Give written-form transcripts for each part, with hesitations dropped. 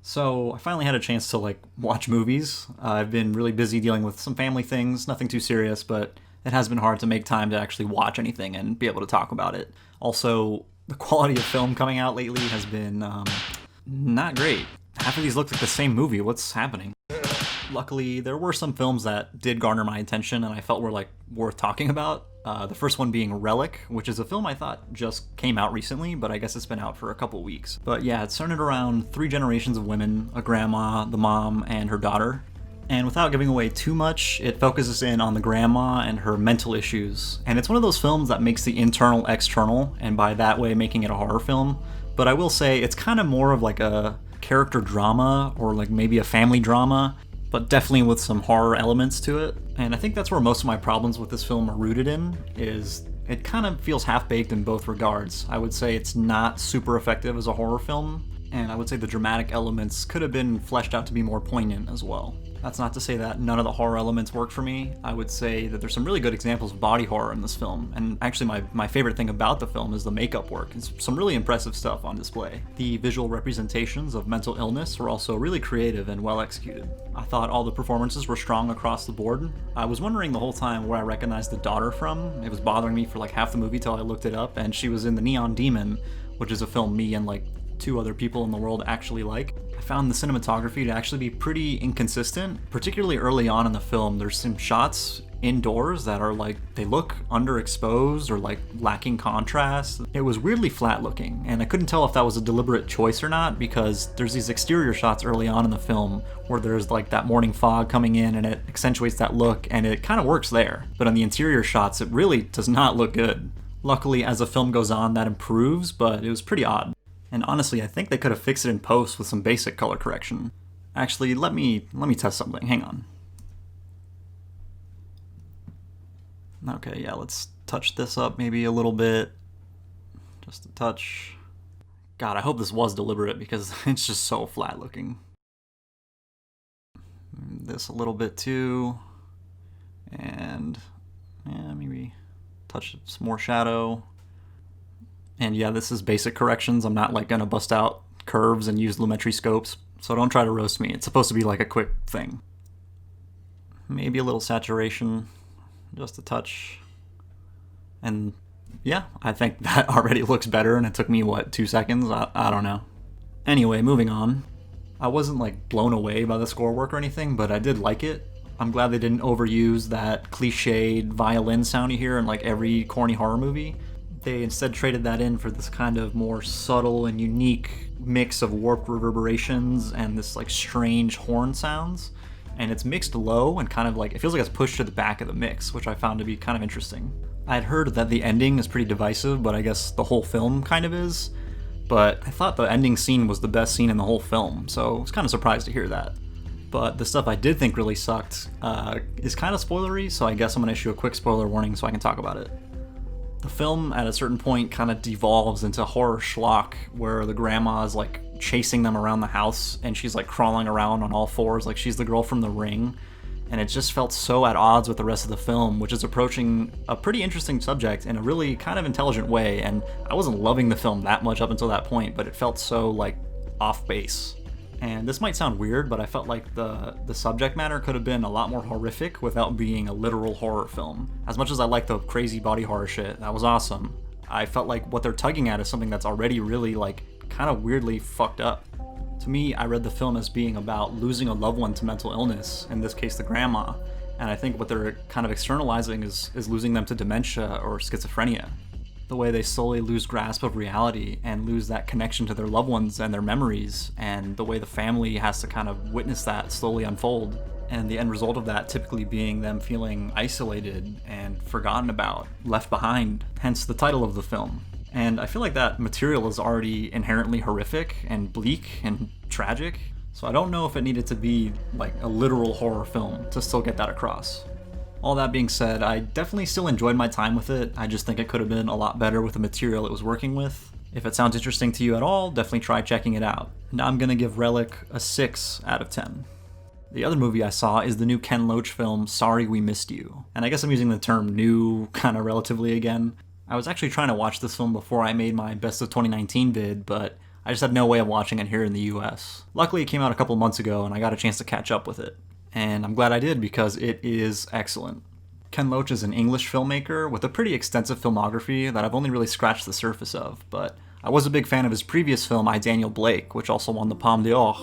So I finally had a chance to watch movies. I've been really busy dealing with some family things, nothing too serious, but it has been hard to make time to actually watch anything and be able to talk about it. Also, the quality of film coming out lately has been not great. Half of these look like the same movie. What's happening? Luckily, there were some films that did garner my attention and I felt were worth talking about. The first one being Relic, which is a film I thought just came out recently, but I guess it's been out for a couple weeks. But yeah, it's centered around three generations of women, a grandma, the mom, and her daughter. And without giving away too much, it focuses in on the grandma and her mental issues. And it's one of those films that makes the internal external, and by that way making it a horror film. But I will say it's kind of more of a character drama or maybe a family drama, but definitely with some horror elements to it. And I think that's where most of my problems with this film are rooted in, is it kind of feels half-baked in both regards. I would say it's not super effective as a horror film, and I would say the dramatic elements could have been fleshed out to be more poignant as well. That's not to say that none of the horror elements work for me. I would say that there's some really good examples of body horror in this film, and actually my favorite thing about the film is the makeup work. It's some really impressive stuff on display. The visual representations of mental illness were also really creative and well executed. I thought all the performances were strong across the board. I was wondering the whole time where I recognized the daughter from. It was bothering me for half the movie till I looked it up, and she was in The Neon Demon, which is a film me and two other people in the world actually like. I found the cinematography to actually be pretty inconsistent, particularly early on in the film. There's some shots indoors that are they look underexposed or lacking contrast. It was weirdly flat looking, and I couldn't tell if that was a deliberate choice or not, because there's these exterior shots early on in the film where there's that morning fog coming in and it accentuates that look, and it kind of works there. But on the interior shots, it really does not look good. Luckily, as the film goes on, that improves, but it was pretty odd. And honestly, I think they could have fixed it in post with some basic color correction. Actually, let me test something. Hang on. Okay, yeah, let's touch this up maybe a little bit. Just a touch. God, I hope this was deliberate because it's just so flat looking. This a little bit too. And yeah, maybe touch some more shadow. And yeah, this is basic corrections. I'm not gonna bust out curves and use lumetri scopes, so don't try to roast me. It's supposed to be a quick thing. Maybe a little saturation, just a touch. And yeah, I think that already looks better, and it took me, 2 seconds? I don't know. Anyway, moving on. I wasn't blown away by the score work or anything, but I did like it. I'm glad they didn't overuse that cliched violin sound you hear in every corny horror movie. They instead traded that in for this kind of more subtle and unique mix of warped reverberations and this strange horn sounds. And it's mixed low and kind of it feels like it's pushed to the back of the mix, which I found to be kind of interesting. I'd heard that the ending is pretty divisive, but I guess the whole film kind of is. But I thought the ending scene was the best scene in the whole film, so I was kind of surprised to hear that. But the stuff I did think really sucked is kind of spoilery, so I guess I'm going to issue a quick spoiler warning so I can talk about it. The film, at a certain point, kind of devolves into horror schlock, where the grandma is chasing them around the house, and she's crawling around on all fours like she's the girl from The Ring. And it just felt so at odds with the rest of the film, which is approaching a pretty interesting subject in a really kind of intelligent way. And I wasn't loving the film that much up until that point, but it felt so off base. And this might sound weird, but I felt the subject matter could have been a lot more horrific without being a literal horror film. As much as I like the crazy body horror shit, that was awesome. I felt what they're tugging at is something that's already really kind of weirdly fucked up. To me, I read the film as being about losing a loved one to mental illness, in this case the grandma, and I think what they're kind of externalizing is losing them to dementia or schizophrenia. The way they slowly lose grasp of reality and lose that connection to their loved ones and their memories, and the way the family has to kind of witness that slowly unfold, and the end result of that typically being them feeling isolated and forgotten about, left behind, hence the title of the film. And I feel like that material is already inherently horrific and bleak and tragic, so I don't know if it needed to be a literal horror film to still get that across. All that being said, I definitely still enjoyed my time with it. I just think it could have been a lot better with the material it was working with. If it sounds interesting to you at all, definitely try checking it out. Now I'm gonna give Relic a 6 out of 10. The other movie I saw is the new Ken Loach film, Sorry We Missed You. And I guess I'm using the term new kind of relatively again. I was actually trying to watch this film before I made my Best of 2019 vid, but I just had no way of watching it here in the US. Luckily, it came out a couple months ago and I got a chance to catch up with it. And I'm glad I did because it is excellent. Ken Loach is an English filmmaker with a pretty extensive filmography that I've only really scratched the surface of, but I was a big fan of his previous film, I, Daniel Blake, which also won the Palme d'Or.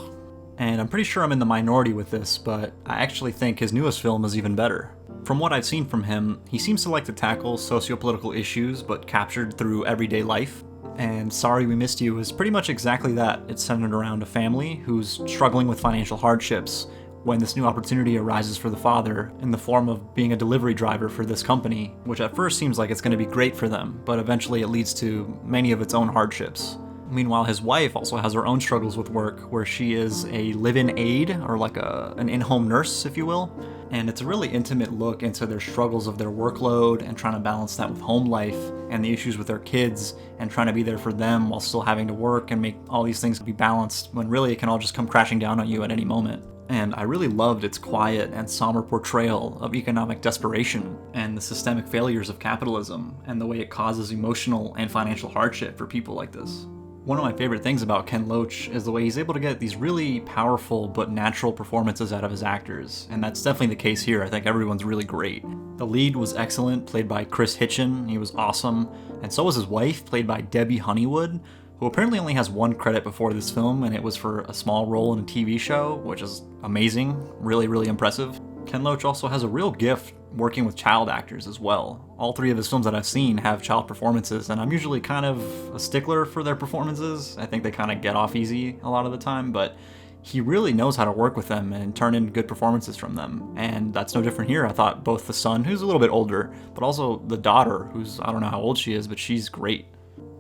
And I'm pretty sure I'm in the minority with this, but I actually think his newest film is even better. From what I've seen from him, he seems to like to tackle socio-political issues, but captured through everyday life. And Sorry We Missed You is pretty much exactly that. It's centered around a family who's struggling with financial hardships when this new opportunity arises for the father in the form of being a delivery driver for this company, which at first seems like it's going to be great for them, but eventually it leads to many of its own hardships. Meanwhile, his wife also has her own struggles with work, where she is a live-in aide, or like an in-home nurse, if you will. And it's a really intimate look into their struggles of their workload and trying to balance that with home life and the issues with their kids and trying to be there for them while still having to work and make all these things be balanced when really it can all just come crashing down on you at any moment. And I really loved its quiet and somber portrayal of economic desperation and the systemic failures of capitalism and the way it causes emotional and financial hardship for people like this. One of my favorite things about Ken Loach is the way he's able to get these really powerful but natural performances out of his actors, and that's definitely the case here. I think everyone's really great. The lead was excellent, played by Chris Hitchen. He was awesome, and so was his wife, played by Debbie Honeywood, who apparently only has one credit before this film, and it was for a small role in a TV show, which is amazing, really, really impressive. Ken Loach also has a real gift working with child actors as well. All three of his films that I've seen have child performances, and I'm usually kind of a stickler for their performances. I think they kind of get off easy a lot of the time, but he really knows how to work with them and turn in good performances from them. And that's no different here. I thought both the son, who's a little bit older, but also the daughter, who's, I don't know how old she is, but she's great.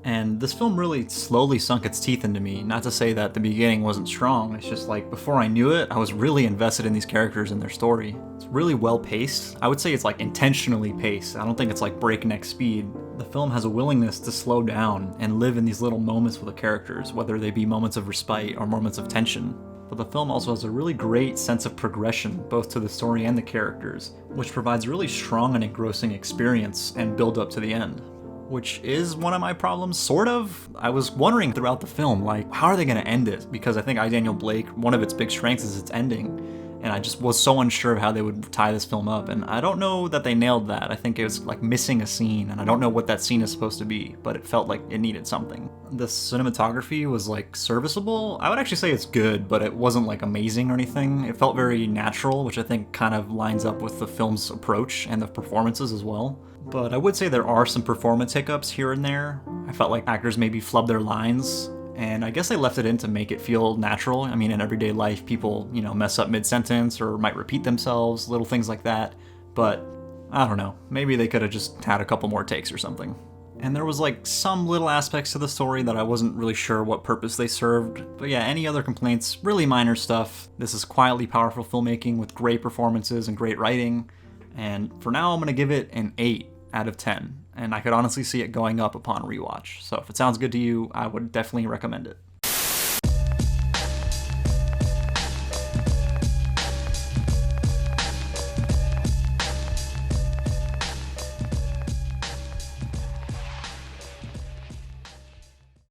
And this film really slowly sunk its teeth into me. Not to say that the beginning wasn't strong, it's just like before I knew it, I was really invested in these characters and their story. It's really well paced. I would say it's like intentionally paced. I don't think it's like breakneck speed. The film has a willingness to slow down and live in these little moments with the characters, whether they be moments of respite or moments of tension. But the film also has a really great sense of progression, both to the story and the characters, which provides really strong and engrossing experience and build up to the end. Which is one of my problems, sort of. I was wondering throughout the film, like, how are they going to end it? Because I think I, Daniel Blake, one of its big strengths is its ending. And I just was so unsure of how they would tie this film up. And I don't know that they nailed that. I think it was like missing a scene, and I don't know what that scene is supposed to be, but it felt like it needed something. The cinematography was like serviceable. I would actually say it's good, but it wasn't like amazing or anything. It felt very natural, which I think kind of lines up with the film's approach and the performances as well. But I would say there are some performance hiccups here and there. I felt like actors maybe flubbed their lines, and I guess they left it in to make it feel natural. I mean, in everyday life, people, mess up mid-sentence or might repeat themselves, little things like that. But I don't know, maybe they could have just had a couple more takes or something. And there was like some little aspects to the story that I wasn't really sure what purpose they served. But yeah, any other complaints, really minor stuff. This is quietly powerful filmmaking with great performances and great writing. And for now, I'm going to give it an 8 out of 10, and I could honestly see it going up upon rewatch. So if it sounds good to you, I would definitely recommend it.